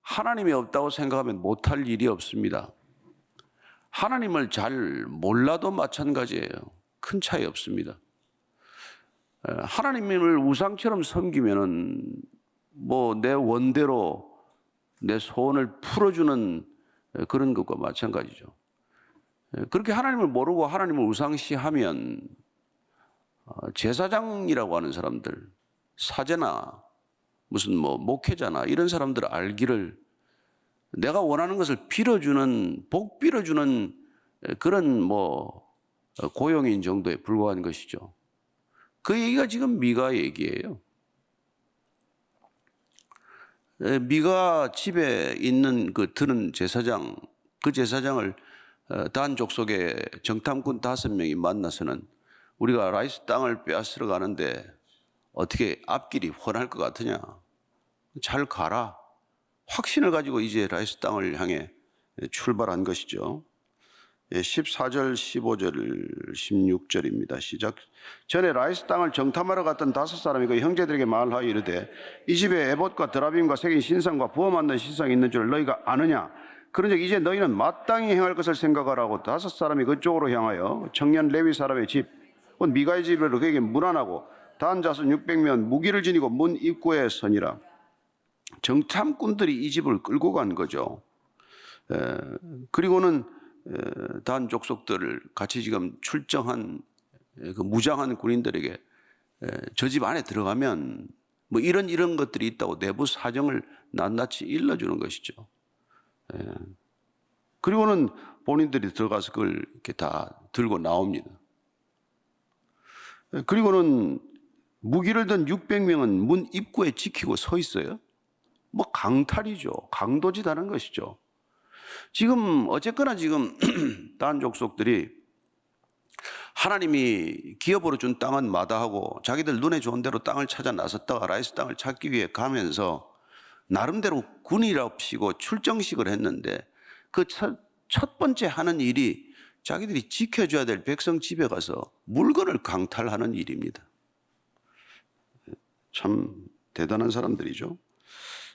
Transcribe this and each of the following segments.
하나님이 없다고 생각하면 못할 일이 없습니다. 하나님을 잘 몰라도 마찬가지예요. 큰 차이 없습니다. 하나님을 우상처럼 섬기면은 뭐 내 원대로 내 소원을 풀어주는 그런 것과 마찬가지죠. 그렇게 하나님을 모르고 하나님을 우상시하면 제사장이라고 하는 사람들, 사제나 무슨 뭐 목회자나 이런 사람들 알기를 내가 원하는 것을 빌어주는, 복 빌어주는 그런 뭐 고용인 정도에 불과한 것이죠. 그 얘기가 지금 미가 얘기예요. 미가 집에 있는 그 드는 제사장, 그 제사장을 단 족속의 정탐꾼 5명이 만나서는 우리가 라이스 땅을 빼앗으러 가는데 어떻게 앞길이 훤할 것 같으냐? 잘 가라. 확신을 가지고 이제 라이스 땅을 향해 출발한 것이죠. 14절, 15절, 16절입니다. 시작. 전에 라이스 땅을 정탐하러 갔던 5사람이 그 형제들에게 말하여 이르되 이 집에 에봇과 드라빔과 새긴 신상과 부어 만든 신상이 있는 줄 너희가 아느냐? 그런즉 이제 너희는 마땅히 행할 것을 생각하라고 5사람이 그쪽으로 향하여 청년 레위 사람의 집, 곧 미가의 집으로 그에게 문안하고 단 자손 600명 무기를 지니고 문 입구에 서니라. 정탐꾼들이 이 집을 끌고 간 거죠. 그리고는 단 족속들을 같이 지금 출정한 그 무장한 군인들에게 저 집 안에 들어가면 뭐 이런 것들이 있다고 내부 사정을 낱낱이 일러주는 것이죠. 그리고는 본인들이 들어가서 그걸 이렇게 다 들고 나옵니다. 그리고는 무기를 든 600명은 문 입구에 지키고 서 있어요. 뭐 강탈이죠. 강도짓하는 것이죠. 지금 어쨌거나 지금 단 족속들이 하나님이 기업으로 준 땅은 마다하고 자기들 눈에 좋은 대로 땅을 찾아 나섰다가 라이스 땅을 찾기 위해 가면서 나름대로 군이랍시고 출정식을 했는데 그 첫 번째 하는 일이 자기들이 지켜줘야 될 백성 집에 가서 물건을 강탈하는 일입니다. 참 대단한 사람들이죠.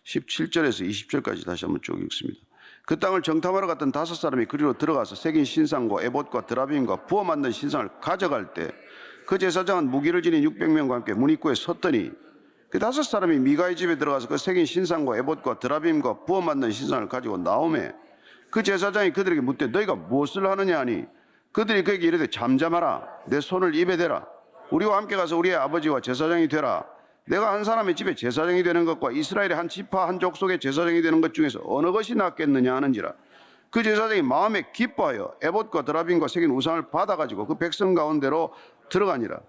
17절에서 20절까지 다시 한번 쭉 읽습니다. 그 땅을 정탐하러 갔던 5사람이 그리로 들어가서 새긴 신상과 에봇과 드라빔과 부어 만든 신상을 가져갈 때 그 제사장은 무기를 지닌 600명과 함께 문 입구에 섰더니 그 5사람이 미가의 집에 들어가서 그 새긴 신상과 에봇과 드라빔과 부어 만든 신상을 가지고 나오매 그 제사장이 그들에게 묻되 너희가 무엇을 하느냐 하니 그들이 그에게 이르되 잠잠하라 내 손을 입에 대라 우리와 함께 가서 우리의 아버지와 제사장이 되라. 내가 한 사람의 집에 제사장이 되는 것과 이스라엘의 한 지파 한 족속의 제사장이 되는 것 중에서 어느 것이 낫겠느냐 하는지라. 그 제사장이 마음에 기뻐하여 에봇과 드라빔과 새긴 우상을 받아가지고 그 백성 가운데로 들어가니라.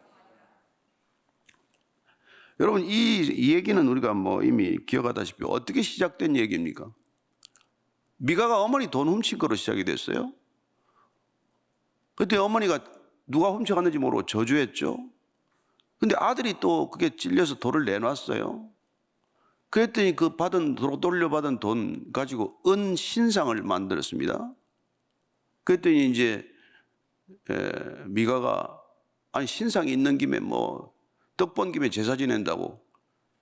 여러분 이 얘기는 우리가 뭐 이미 기억하다시피 어떻게 시작된 얘기입니까? 미가가 어머니 돈 훔친 거로 시작이 됐어요. 그때 어머니가 누가 훔쳐갔는지 모르고 저주했죠. 근데 아들이 또 그게 찔려서 돌을 내놨어요. 그랬더니 그 돌려받은 돈 가지고 은 신상을 만들었습니다. 그랬더니 이제 미가가 아니 신상이 있는 김에 뭐 떡 본 김에 제사 지낸다고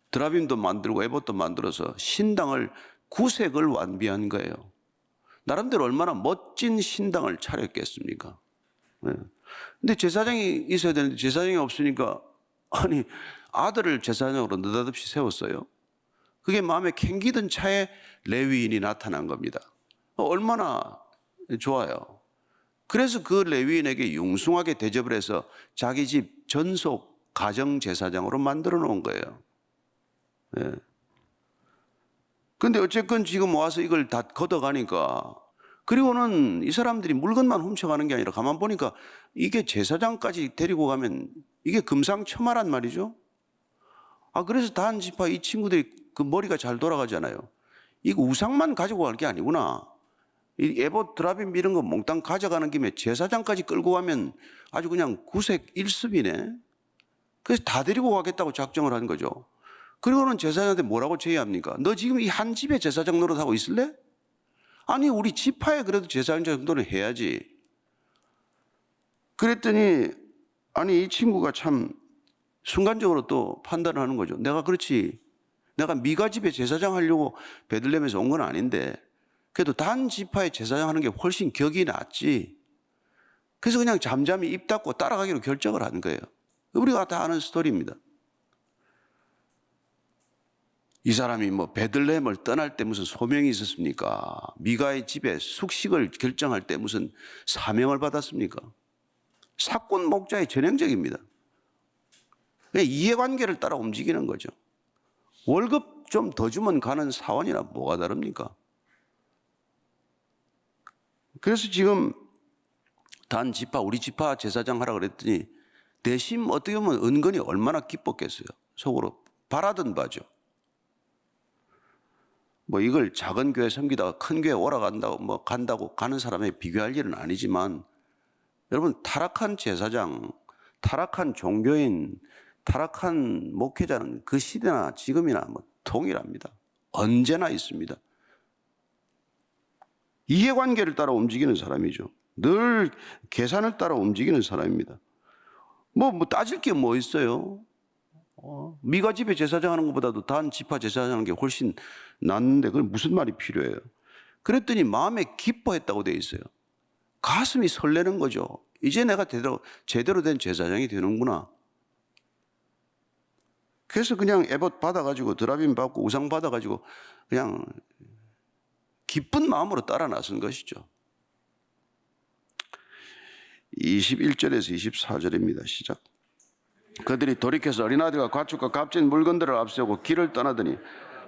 드라빔도 만들고 에봇도 만들어서 신당을 구색을 완비한 거예요. 나름대로 얼마나 멋진 신당을 차렸겠습니까? 근데 제사장이 있어야 되는데 제사장이 없으니까 아니 아들을 제사장으로 느닷없이 세웠어요. 그게 마음에 캥기던 차에 레위인이 나타난 겁니다. 얼마나 좋아요. 그래서 그 레위인에게 융숭하게 대접을 해서 자기 집 전속 가정 제사장으로 만들어 놓은 거예요. 그런데 어쨌건 지금 와서 이걸 다 걷어가니까 그리고는 이 사람들이 물건만 훔쳐가는 게 아니라 가만 보니까 이게 제사장까지 데리고 가면 이게 금상첨화란 말이죠. 그래서 단 지파 이 친구들이 그 머리가 잘 돌아가잖아요. 이거 우상만 가지고 갈 게 아니구나. 이 에봇 드라빔 이런 거 몽땅 가져가는 김에 제사장까지 끌고 가면 아주 그냥 구색일습이네. 그래서 다 데리고 가겠다고 작정을 한 거죠. 그리고는 제사장한테 뭐라고 제의합니까? 너 지금 이 한 집에 제사장 노릇하고 있을래? 아니 우리 지파에 그래도 제사장 정도는 해야지. 그랬더니 아니 이 친구가 참 순간적으로 또 판단을 하는 거죠. 내가 그렇지 내가 미가 집에 제사장 하려고 베들레헴에서 온 건 아닌데 그래도 단 지파의 제사장 하는 게 훨씬 격이 낫지. 그래서 그냥 잠잠히 입 닫고 따라가기로 결정을 한 거예요. 우리가 다 아는 스토리입니다. 이 사람이 뭐 베들레헴을 떠날 때 무슨 소명이 있었습니까? 미가의 집에 숙식을 결정할 때 무슨 사명을 받았습니까? 사건 목자의 전형적입니다. 이해관계를 따라 움직이는 거죠. 월급 좀 더 주면 가는 사원이나 뭐가 다릅니까? 그래서 지금 단 지파, 우리 지파 제사장 하라 그랬더니 대신 어떻게 보면 은근히 얼마나 기뻤겠어요. 속으로 바라던 바죠. 뭐 이걸 작은 교회 섬기다가 큰 교회 오라간다고 뭐 간다고 가는 사람에 비교할 일은 아니지만 여러분 타락한 제사장, 타락한 종교인, 타락한 목회자는 그 시대나 지금이나 뭐 동일합니다. 언제나 있습니다. 이해관계를 따라 움직이는 사람이죠. 늘 계산을 따라 움직이는 사람입니다. 뭐 따질 게 뭐 있어요? 미가 집에 제사장 하는 것보다도 단 지파 제사장 하는 게 훨씬 낫는데 그건 무슨 말이 필요해요? 그랬더니 마음에 기뻐했다고 되어 있어요. 가슴이 설레는 거죠. 이제 내가 제대로 된 제사장이 되는구나. 그래서 그냥 에봇 받아가지고 드라빔 받고 우상 받아가지고 그냥 기쁜 마음으로 따라 나선 것이죠. 21절에서 24절입니다. 시작. 그들이 돌이켜서 어린아들과 가축과 값진 물건들을 앞세우고 길을 떠나더니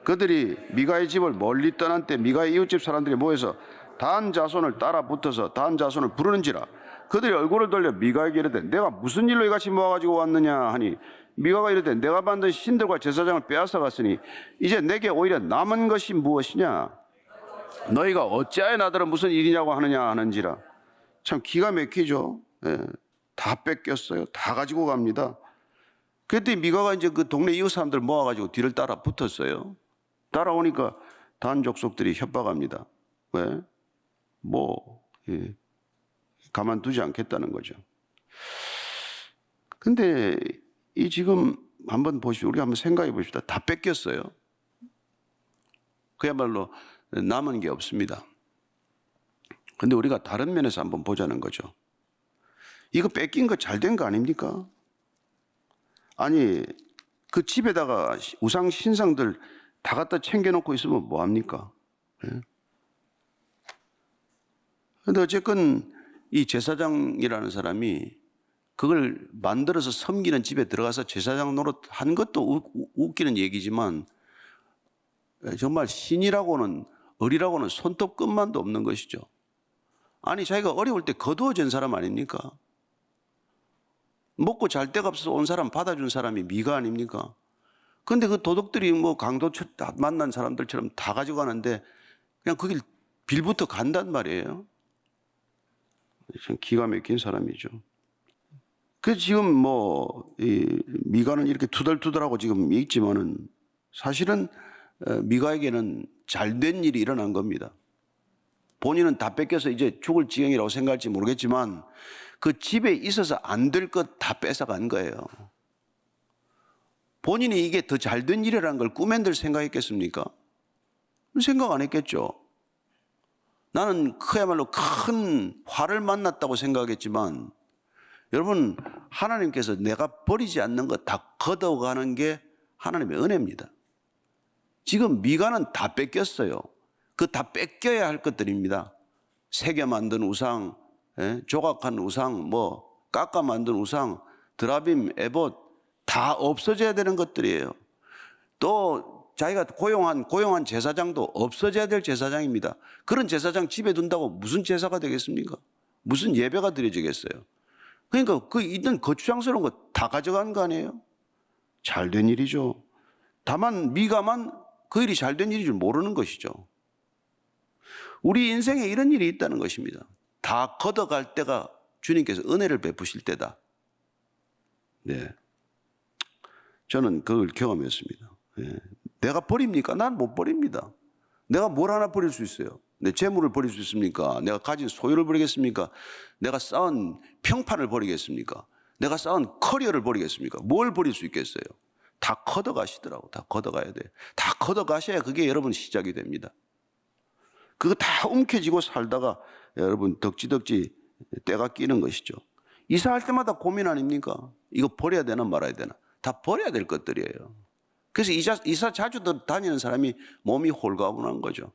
그들이 미가의 집을 멀리 떠난 때 미가의 이웃집 사람들이 모여서 단 자손을 따라 붙어서 단 자손을 부르는지라 그들이 얼굴을 돌려 미가에게 이르되 내가 무슨 일로 이같이 모아가지고 왔느냐 하니 미가가 이르되 내가 만든 신들과 제사장을 빼앗아 갔으니 이제 내게 오히려 남은 것이 무엇이냐 너희가 어찌하여 나더러 무슨 일이냐고 하느냐 하는지라. 참 기가 막히죠. 예, 다 뺏겼어요. 다 가지고 갑니다. 그때 미가가 이제 그 동네 이웃 사람들 모아가지고 뒤를 따라 붙었어요. 따라오니까 단 족속들이 협박합니다. 왜? 가만두지 않겠다는 거죠. 근데 이 지금 한번 보십시오. 우리 한번 생각해 봅시다. 다 뺏겼어요. 그야말로 남은 게 없습니다. 근데 우리가 다른 면에서 한번 보자는 거죠. 이거 뺏긴 거 잘 된 거 아닙니까? 아니, 그 집에다가 우상 신상들 다 갖다 챙겨놓고 있으면 뭐합니까? 그런데 어쨌건 이 제사장이라는 사람이 그걸 만들어서 섬기는 집에 들어가서 제사장 노릇 한 것도 웃기는 얘기지만 정말 신이라고는 어리라고는 손톱끝만도 없는 것이죠. 아니 자기가 어려울 때 거두어진 사람 아닙니까? 먹고 잘 데가 없어서 온 사람 받아준 사람이 미가 아닙니까? 그런데 그 도둑들이 뭐 강도 만난 사람들처럼 다 가지고 가는데 그냥 그 길 빌부터 간단 말이에요. 참 기가 막힌 사람이죠. 그래서 지금 이 미가는 이렇게 투덜투덜하고 지금 있지만은 사실은 미가에게는 잘된 일이 일어난 겁니다. 본인은 다 뺏겨서 이제 죽을 지경이라고 생각할지 모르겠지만 그 집에 있어서 안 될 것 다 뺏어간 거예요. 본인이 이게 더 잘된 일이라는 걸 꿈엔들 생각했겠습니까? 생각 안 했겠죠. 나는 그야말로 큰 화를 만났다고 생각했지만 여러분 하나님께서 내가 버리지 않는 것 다 걷어가는 게 하나님의 은혜입니다. 지금 미가는 다 뺏겼어요. 그 다 뺏겨야 할 것들입니다. 새겨 만든 우상, 조각한 우상, 깎아 만든 우상, 드라빔, 에봇 다 없어져야 되는 것들이에요. 또 자기가 고용한 제사장도 없어져야 될 제사장입니다. 그런 제사장 집에 둔다고 무슨 제사가 되겠습니까? 무슨 예배가 드려지겠어요? 그러니까 그 있는 거추장스러운 거 다 가져간 거 아니에요? 잘된 일이죠. 다만 미가만 그 일이 잘된 일인 줄 모르는 것이죠. 우리 인생에 이런 일이 있다는 것입니다. 다 걷어갈 때가 주님께서 은혜를 베푸실 때다. 네, 저는 그걸 경험했습니다. 네. 내가 버립니까? 난 못 버립니다. 내가 뭘 하나 버릴 수 있어요? 내 재물을 버릴 수 있습니까? 내가 가진 소유를 버리겠습니까? 내가 쌓은 평판을 버리겠습니까? 내가 쌓은 커리어를 버리겠습니까? 뭘 버릴 수 있겠어요? 다 걷어가시더라고. 다 걷어가야 돼. 다 걷어가셔야 그게 여러분 시작이 됩니다. 그거 다 움켜쥐고 살다가 여러분 덕지덕지 때가 끼는 것이죠. 이사할 때마다 고민 아닙니까? 이거 버려야 되나 말아야 되나? 다 버려야 될 것들이에요. 그래서 이사 자주 다니는 사람이 몸이 홀가분한 거죠.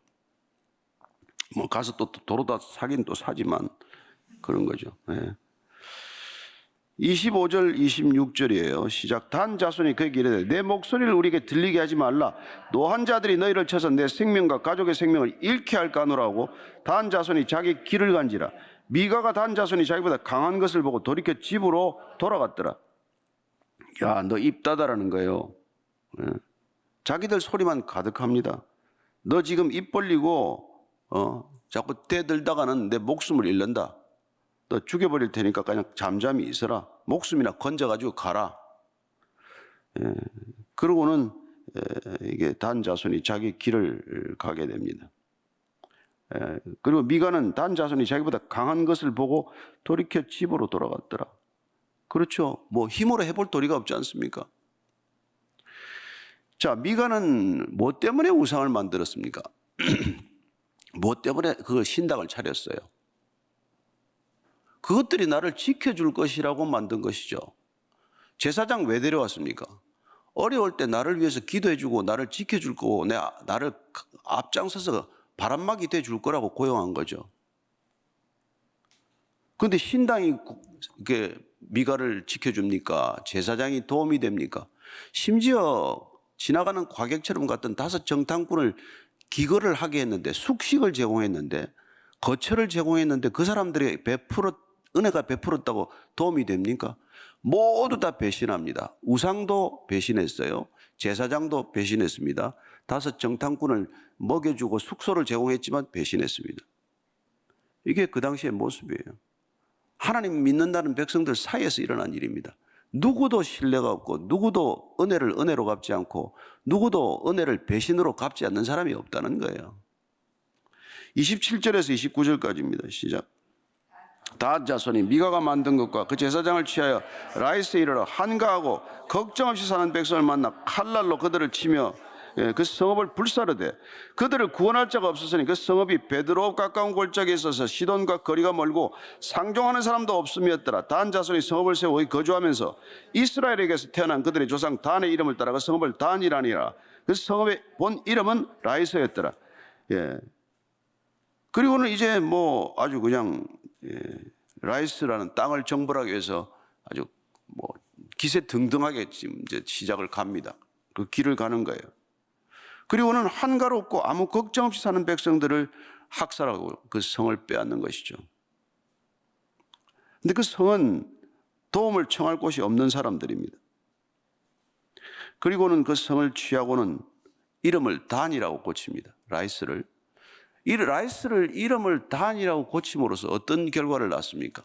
뭐 가서 또 도로다 사긴 또 사지만 그런 거죠. 네. 25절 26절이에요. 시작. 단 자손이 그에게 이르되 내 목소리를 우리에게 들리게 하지 말라. 노한 자들이 너희를 쳐서 내 생명과 가족의 생명을 잃게 할까 하노라고 단 자손이 자기 길을 간지라. 미가가 단 자손이 자기보다 강한 것을 보고 돌이켜 집으로 돌아갔더라. 야, 너 입 닫아라는 거예요. 자기들 소리만 가득합니다. 너 지금 입 벌리고 자꾸 대들다가는 내 목숨을 잃는다. 너 죽여버릴 테니까 그냥 잠잠히 있어라. 목숨이나 건져가지고 가라. 그러고는 이게 단 자손이 자기 길을 가게 됩니다. 그리고 미가는 단 자손이 자기보다 강한 것을 보고 돌이켜 집으로 돌아갔더라. 그렇죠. 뭐 힘으로 해볼 도리가 없지 않습니까? 자, 미가는 뭐 때문에 우상을 만들었습니까? 뭐 때문에 그 신당을 차렸어요? 그것들이 나를 지켜줄 것이라고 만든 것이죠. 제사장 왜 데려왔습니까? 어려울 때 나를 위해서 기도해주고 나를 지켜줄 거고 나를 앞장서서 바람막이 돼줄 거라고 고용한 거죠. 그런데 신당이 미가를 지켜줍니까? 제사장이 도움이 됩니까? 심지어 지나가는 과객처럼 같은 5 정탐꾼을 기거를 하게 했는데, 숙식을 제공했는데, 거처를 제공했는데 그 사람들이 은혜가 베풀었다고 도움이 됩니까? 모두 다 배신합니다. 우상도 배신했어요. 제사장도 배신했습니다. 5 정탐꾼을 먹여주고 숙소를 제공했지만 배신했습니다. 이게 그 당시의 모습이에요. 하나님 믿는다는 백성들 사이에서 일어난 일입니다. 누구도 신뢰가 없고 누구도 은혜를 은혜로 갚지 않고 누구도 은혜를 배신으로 갚지 않는 사람이 없다는 거예요. 27절에서 29절까지입니다. 시작. 다 자손이 미가가 만든 것과 그 제사장을 취하여 라이스에 이르러 한가하고 걱정 없이 사는 백성을 만나 칼날로 그들을 치며 그 성읍을 불사르되 그들을 구원할 자가 없었으니 그 성읍이 베드로업 가까운 골짜기에 있어서 시돈과 거리가 멀고 상종하는 사람도 없음이었더라. 단 자손이 성읍을 세워 거기 거주하면서 이스라엘에게서 태어난 그들의 조상 단의 이름을 따라 그 성읍을 단이라니라. 그 성읍의 본 이름은 라이스였더라. 그리고는 이제 뭐 아주 그냥 라이스라는 땅을 정벌하기 위해서 아주 뭐 기세등등하게 지금 이제 시작을 갑니다. 그 길을 가는 거예요. 그리고는 한가롭고 아무 걱정 없이 사는 백성들을 학살하고 그 성을 빼앗는 것이죠. 근데 그 성은 도움을 청할 곳이 없는 사람들입니다. 그리고는 그 성을 취하고는 이름을 단이라고 고칩니다. 라이스를. 이 라이스를 이름을 단이라고 고침으로써 어떤 결과를 낳습니까?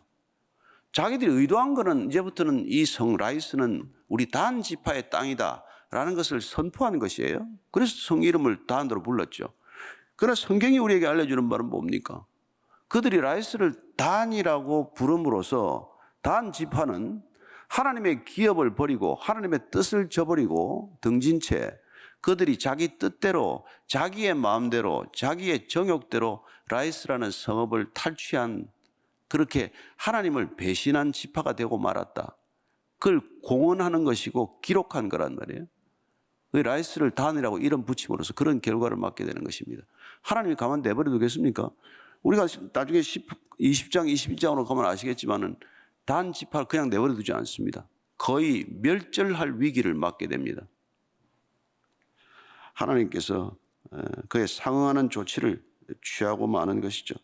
자기들이 의도한 거는 이제부터는 이 성 라이스는 우리 단 지파의 땅이다 라는 것을 선포한 것이에요. 그래서 성 이름을 단으로 불렀죠. 그러나 성경이 우리에게 알려주는 말은 뭡니까? 그들이 라이스를 단이라고 부름으로써 단 지파는 하나님의 기업을 버리고 하나님의 뜻을 저버리고 등진 채 그들이 자기 뜻대로 자기의 마음대로 자기의 정욕대로 라이스라는 성읍을 탈취한, 그렇게 하나님을 배신한 지파가 되고 말았다. 그걸 공언하는 것이고 기록한 거란 말이에요. 그 라이스를 단이라고 이름 붙임으로써 그런 결과를 맞게 되는 것입니다. 하나님이 가만 내버려 두겠습니까? 우리가 나중에 20장 21장으로 가면 아시겠지만은 단 지파를 그냥 내버려 두지 않습니다. 거의 멸절할 위기를 맞게 됩니다. 하나님께서 그에 상응하는 조치를 취하고 마는 것이죠.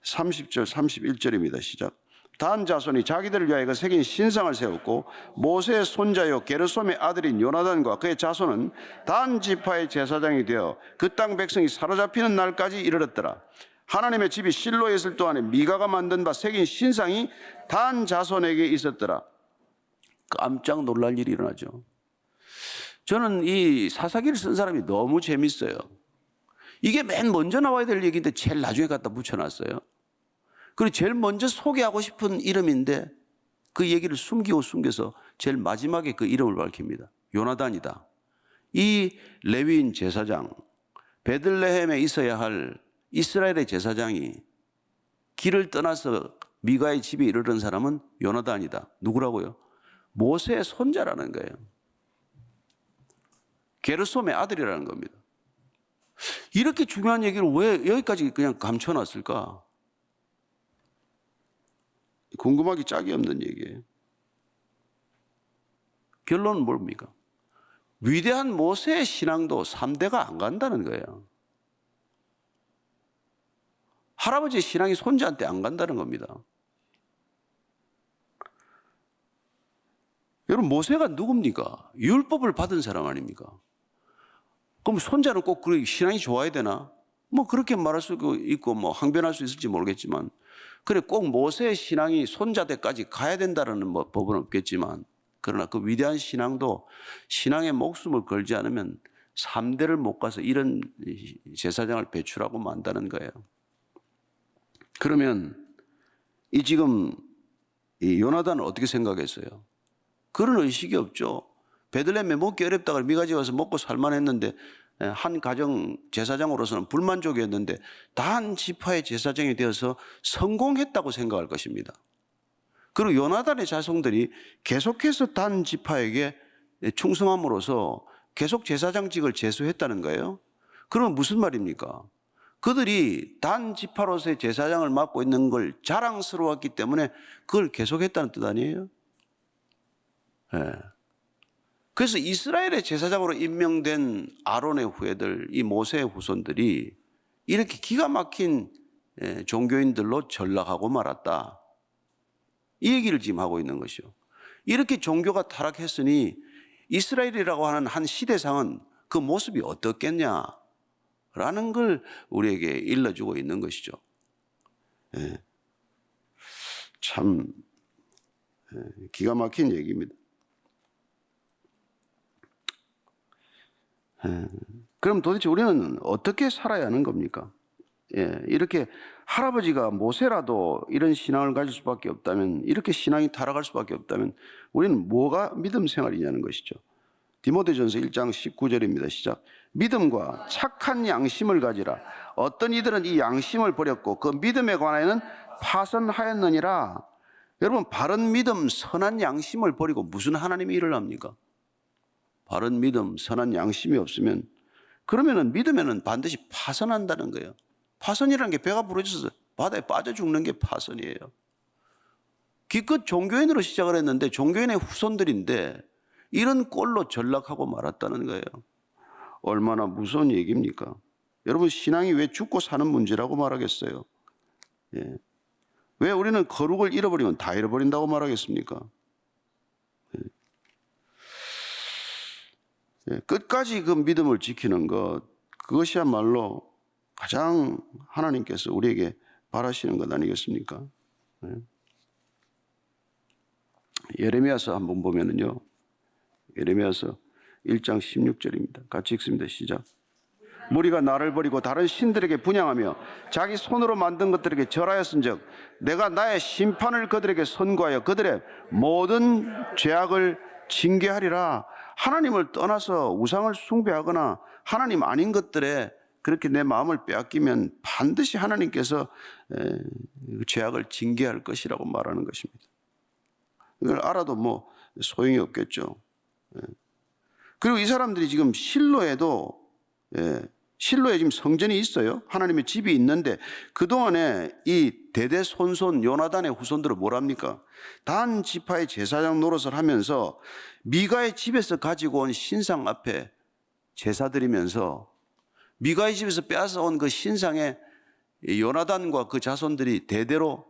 30절 31절입니다. 시작. 단 자손이 자기들을 위하여 새긴 신상을 세웠고 모세의 손자요 게르솜의 아들인 요나단과 그의 자손은 단 지파의 제사장이 되어 그 땅 백성이 사로잡히는 날까지 이르렀더라. 하나님의 집이 실로에 있을 동안에 미가가 만든 바 새긴 신상이 단 자손에게 있었더라. 깜짝 놀랄 일이 일어나죠. 저는 이 사사기를 쓴 사람이 너무 재밌어요. 이게 맨 먼저 나와야 될 얘기인데 제일 나중에 갖다 붙여놨어요. 그리고 제일 먼저 소개하고 싶은 이름인데 그 얘기를 숨겨서 제일 마지막에 그 이름을 밝힙니다. 요나단이다. 이 레위인 제사장, 베들레헴에 있어야 할 이스라엘의 제사장이 길을 떠나서 미가의 집에 이르는 사람은 요나단이다. 누구라고요? 모세의 손자라는 거예요. 게르솜의 아들이라는 겁니다. 이렇게 중요한 얘기를 왜 여기까지 그냥 감춰놨을까? 궁금하기 짝이 없는 얘기예요. 결론은 뭡니까? 위대한 모세의 신앙도 3대가 안 간다는 거예요. 할아버지의 신앙이 손자한테 안 간다는 겁니다. 여러분, 모세가 누굽니까? 율법을 받은 사람 아닙니까? 그럼 손자는 꼭 그 신앙이 좋아야 되나? 뭐 그렇게 말할 수 있고 뭐 항변할 수 있을지 모르겠지만, 그래 꼭 모세의 신앙이 손자대까지 가야 된다는 뭐 법은 없겠지만, 그러나 그 위대한 신앙도 신앙에 목숨을 걸지 않으면 3대를 못 가서 이런 제사장을 배출하고 만다는 거예요. 그러면 이 지금 이 요나단은 어떻게 생각했어요? 그런 의식이 없죠. 베들레헴에 먹기 어렵다가 미가지 와서 먹고 살만했는데 한 가정 제사장으로서는 불만족이었는데 단 지파의 제사장이 되어서 성공했다고 생각할 것입니다. 그리고 요나단의 자손들이 계속해서 단 지파에게 충성함으로써 계속 제사장직을 제수했다는 거예요. 그러면 무슨 말입니까? 그들이 단 지파로서의 제사장을 맡고 있는 걸 자랑스러웠기 때문에 그걸 계속했다는 뜻 아니에요? 네. 그래서 이스라엘의 제사장으로 임명된 아론의 후예들, 이 모세의 후손들이 이렇게 기가 막힌 종교인들로 전락하고 말았다. 이 얘기를 지금 하고 있는 것이요. 이렇게 종교가 타락했으니 이스라엘이라고 하는 한 시대상은 그 모습이 어떻겠냐라는 걸 우리에게 일러주고 있는 것이죠. 참 기가 막힌 얘기입니다. 그럼 도대체 우리는 어떻게 살아야 하는 겁니까? 이렇게 할아버지가 모세라도 이런 신앙을 가질 수밖에 없다면, 이렇게 신앙이 타락할 수밖에 없다면 우리는 뭐가 믿음 생활이냐는 것이죠. 디모데전서 1장 19절입니다. 시작. 믿음과 착한 양심을 가지라. 어떤 이들은 이 양심을 버렸고 그 믿음에 관하여는 파선하였느니라. 여러분, 바른 믿음, 선한 양심을 버리고 무슨 하나님의 일을 합니까? 바른 믿음, 선한 양심이 없으면, 그러면은 믿음에는 반드시 파선한다는 거예요. 파선이라는 게 배가 부러져서 바다에 빠져 죽는 게 파선이에요. 기껏 종교인으로 시작을 했는데 종교인의 후손들인데 이런 꼴로 전락하고 말았다는 거예요. 얼마나 무서운 얘기입니까? 여러분, 신앙이 왜 죽고 사는 문제라고 말하겠어요? 왜 우리는 거룩을 잃어버리면 다 잃어버린다고 말하겠습니까? 끝까지 그 믿음을 지키는 것, 그것이야말로 가장 하나님께서 우리에게 바라시는 것 아니겠습니까? 예레미야서 한번 보면은요, 예레미야서 1장 16절입니다. 같이 읽습니다. 시작. 무리가 나를 버리고 다른 신들에게 분향하며 자기 손으로 만든 것들에게 절하였은즉 내가 나의 심판을 그들에게 선고하여 그들의 모든 죄악을 징계하리라. 하나님을 떠나서 우상을 숭배하거나 하나님 아닌 것들에 그렇게 내 마음을 빼앗기면 반드시 하나님께서 죄악을 징계할 것이라고 말하는 것입니다. 이걸 알아도 뭐 소용이 없겠죠. 그리고 이 사람들이 지금 실로에도, 실로에 지금 성전이 있어요. 하나님의 집이 있는데 그동안에 이 대대손손 요나단의 후손들은 뭐랍니까? 단 지파의 제사장 노릇을 하면서 미가의 집에서 가지고 온 신상 앞에 제사 드리면서 미가의 집에서 빼앗아 온 그 신상에 요나단과 그 자손들이 대대로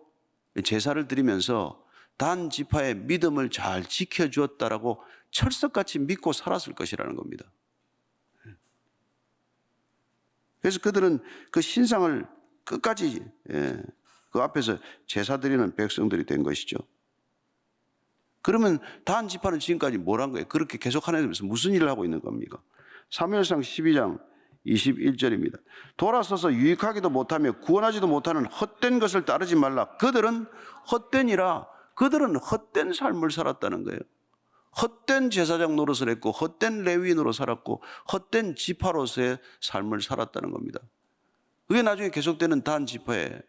제사를 드리면서 단 지파의 믿음을 잘 지켜주었다라고 철석같이 믿고 살았을 것이라는 겁니다. 그래서 그들은 그 신상을 끝까지 그 앞에서 제사 드리는 백성들이 된 것이죠. 그러면 단 지파는 지금까지 뭘 한 거예요? 그렇게 계속 하나님께서 무슨 일을 하고 있는 겁니까? 사무엘상 12장 21절입니다. 돌아서서 유익하기도 못하며 구원하지도 못하는 헛된 것을 따르지 말라. 그들은 헛되니라. 그들은 헛된 삶을 살았다는 거예요. 헛된 제사장 노릇을 했고 헛된 레위인으로 살았고 헛된 지파로서의 삶을 살았다는 겁니다. 그게 나중에 계속되는 단 지파에,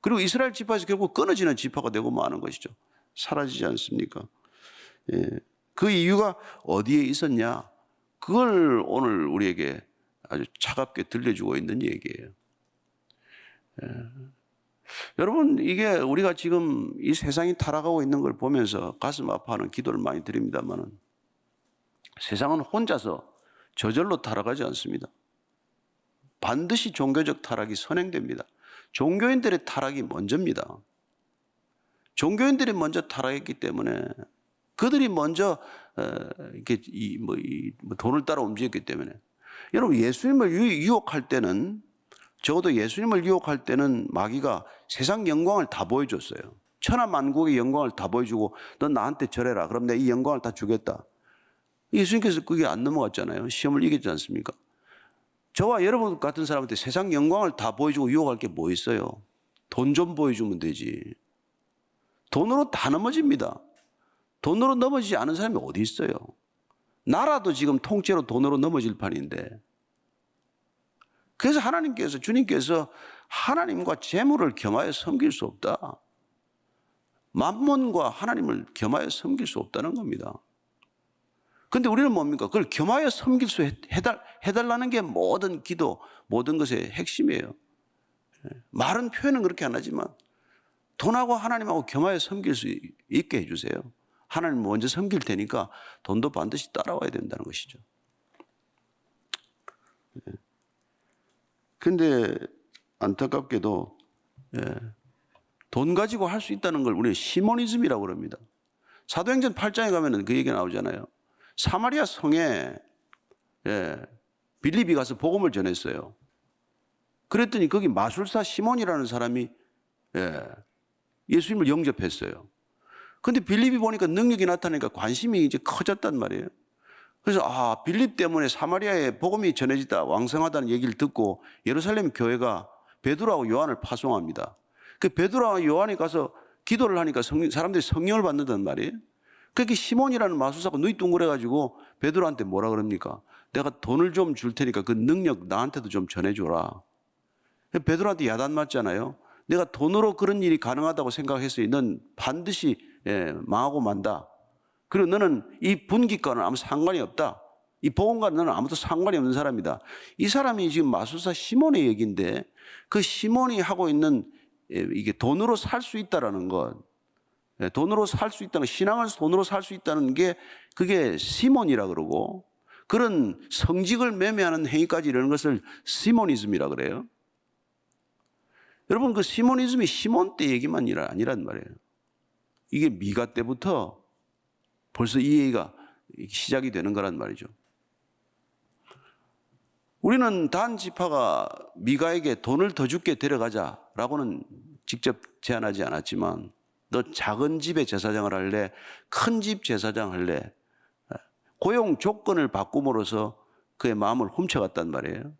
그리고 이스라엘 지파에서 결국 끊어지는 지파가 되고 마는 것이죠. 사라지지 않습니까? 그 이유가 어디에 있었냐? 그걸 오늘 우리에게 아주 차갑게 들려주고 있는 얘기예요. 여러분, 이게 우리가 지금 이 세상이 타락하고 있는 걸 보면서 가슴 아파하는 기도를 많이 드립니다만은, 세상은 혼자서 저절로 타락하지 않습니다. 반드시 종교적 타락이 선행됩니다. 종교인들의 타락이 먼저입니다. 종교인들이 먼저 타락했기 때문에, 그들이 먼저 이렇게 돈을 따라 움직였기 때문에, 여러분, 예수님을 유혹할 때는, 적어도 예수님을 유혹할 때는 마귀가 세상 영광을 다 보여줬어요. 천하만국의 영광을 다 보여주고 넌 나한테 절해라. 그럼 내가 이 영광을 다 주겠다. 예수님께서 그게 안 넘어갔잖아요. 시험을 이겼지 않습니까? 저와 여러분 같은 사람한테 세상 영광을 다 보여주고 유혹할 게 뭐 있어요? 돈 좀 보여주면 되지. 돈으로 다 넘어집니다. 돈으로 넘어지지 않은 사람이 어디 있어요? 나라도 지금 통째로 돈으로 넘어질 판인데. 그래서 하나님께서, 주님께서 하나님과 재물을 겸하여 섬길 수 없다. 만몬과 하나님을 겸하여 섬길 수 없다는 겁니다. 그런데 우리는 뭡니까? 그걸 겸하여 섬길 수 해달라는 게 모든 기도, 모든 것의 핵심이에요. 말은 표현은 그렇게 안 하지만 돈하고 하나님하고 겸하여 섬길 수 있게 해주세요. 하나님 먼저 섬길 테니까 돈도 반드시 따라와야 된다는 것이죠. 그런데 안타깝게도 돈 가지고 할 수 있다는 걸 우리는 시모니즘이라고 그럽니다. 사도행전 8장에 가면 그 얘기가 나오잖아요. 사마리아 성에 빌립이 가서 복음을 전했어요. 그랬더니 거기 마술사 시몬이라는 사람이 예수님을 영접했어요. 근데 빌립이 보니까 능력이 나타나니까 관심이 이제 커졌단 말이에요. 그래서 빌립 때문에 사마리아에 복음이 전해지다 왕성하다는 얘기를 듣고 예루살렘 교회가 베드로하고 요한을 파송합니다. 그 베드로와 요한이 가서 기도를 하니까 사람들이 성령을 받는단 말이에요. 그렇게 시몬이라는 마술사가 눈이 둥그래가지고 베드로한테 뭐라 그럽니까? 내가 돈을 좀 줄 테니까 그 능력 나한테도 좀 전해줘라. 베드로한테 야단 맞잖아요. 내가 돈으로 그런 일이 가능하다고 생각했으니 넌 반드시 망하고 만다. 그리고 너는 이 분깃과는 아무 상관이 없다. 이 복음과는 너는 아무도 상관이 없는 사람이다. 이 사람이 지금 마술사 시몬의 얘기인데 그 시몬이 하고 있는 이게 돈으로 살 수 있다라는 것, 돈으로 살 수 있다는, 신앙을 돈으로 살 수 있다는 게 그게 시몬이라 그러고, 그런 성직을 매매하는 행위까지 이러는 것을 시모니즘이라 그래요. 여러분, 그 시모니즘이 시몬 때 얘기만 아니란 말이에요. 이게 미가 때부터 벌써 이 얘기가 시작이 되는 거란 말이죠. 우리는 단 지파가 미가에게 돈을 더 줄게 데려가자라고는 직접 제안하지 않았지만, 너 작은 집의 제사장을 할래? 큰 집 제사장 할래? 고용 조건을 바꿈으로써 그의 마음을 훔쳐갔단 말이에요.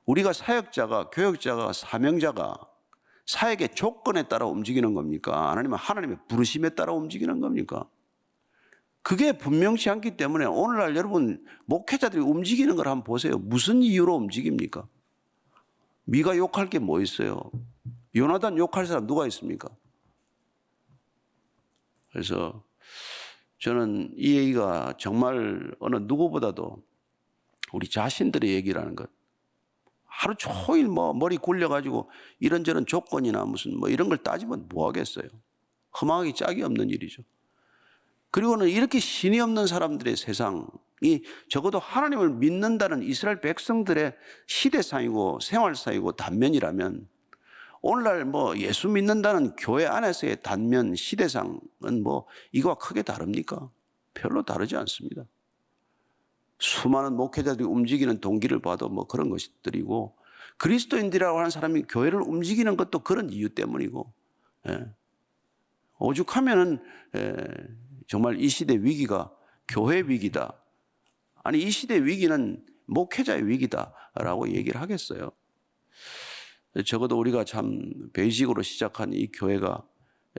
우리가 사역자가, 교역자가, 사명자가 사역의 조건에 따라 움직이는 겁니까? 아니면 하나님의 부르심에 따라 움직이는 겁니까? 그게 분명치 않기 때문에 오늘날 여러분 목회자들이 움직이는 걸 한번 보세요. 무슨 이유로 움직입니까? 미가 욕할 게 뭐 있어요? 요나단 욕할 사람 누가 있습니까? 그래서 저는 이 얘기가 정말 어느 누구보다도 우리 자신들의 얘기라는 것, 하루 종일 머리 굴려가지고 이런저런 조건이나 무슨 이런 걸 따지면 뭐 하겠어요? 허망하기 짝이 없는 일이죠. 그리고는 이렇게 신이 없는 사람들의 세상이 적어도 하나님을 믿는다는 이스라엘 백성들의 시대상이고 생활상이고 단면이라면, 오늘날 예수 믿는다는 교회 안에서의 단면, 시대상은 이거와 크게 다릅니까? 별로 다르지 않습니다. 수많은 목회자들이 움직이는 동기를 봐도 그런 것들이고, 그리스도인들이라고 하는 사람이 교회를 움직이는 것도 그런 이유 때문이고, 오죽하면은 정말 이 시대 위기가 교회 위기다, 아니 이 시대 위기는 목회자의 위기다라고 얘기를 하겠어요. 적어도 우리가 참 베이직으로 시작한 이 교회가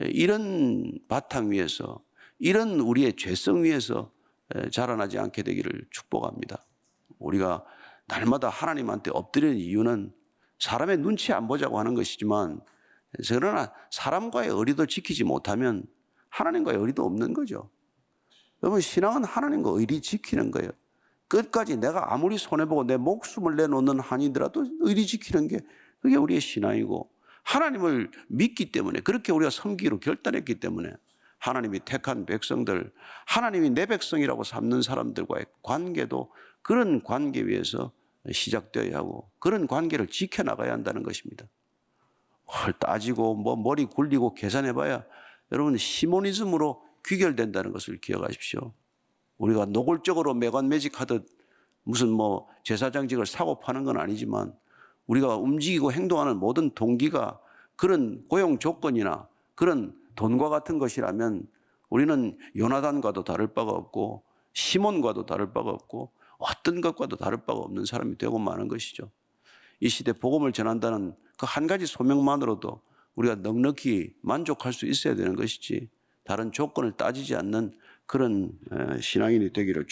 이런 바탕 위에서 이런 우리의 죄성 위에서 자라나지 않게 되기를 축복합니다. 우리가 날마다 하나님한테 엎드리는 이유는 사람의 눈치 안 보자고 하는 것이지만, 그러나 사람과의 의리도 지키지 못하면 하나님과의 의리도 없는 거죠. 여러분, 신앙은 하나님과 의리 지키는 거예요. 끝까지 내가 아무리 손해보고 내 목숨을 내놓는 한이더라도 의리 지키는 게 그게 우리의 신앙이고, 하나님을 믿기 때문에, 그렇게 우리가 섬기기로 결단했기 때문에 하나님이 택한 백성들, 하나님이 내 백성이라고 삼는 사람들과의 관계도 그런 관계 위에서 시작되어야 하고, 그런 관계를 지켜나가야 한다는 것입니다. 따지고 머리 굴리고 계산해봐야 여러분 시모니즘으로 귀결된다는 것을 기억하십시오. 우리가 노골적으로 매관매직하듯 무슨 제사장직을 사고 파는 건 아니지만, 우리가 움직이고 행동하는 모든 동기가 그런 고용 조건이나 그런 돈과 같은 것이라면 우리는 요나단과도 다를 바가 없고 시몬과도 다를 바가 없고 어떤 것과도 다를 바가 없는 사람이 되고 마는 것이죠. 이 시대 복음을 전한다는 그 한 가지 소명만으로도 우리가 넉넉히 만족할 수 있어야 되는 것이지, 다른 조건을 따지지 않는 그런 신앙인이 되기를 축복합니다.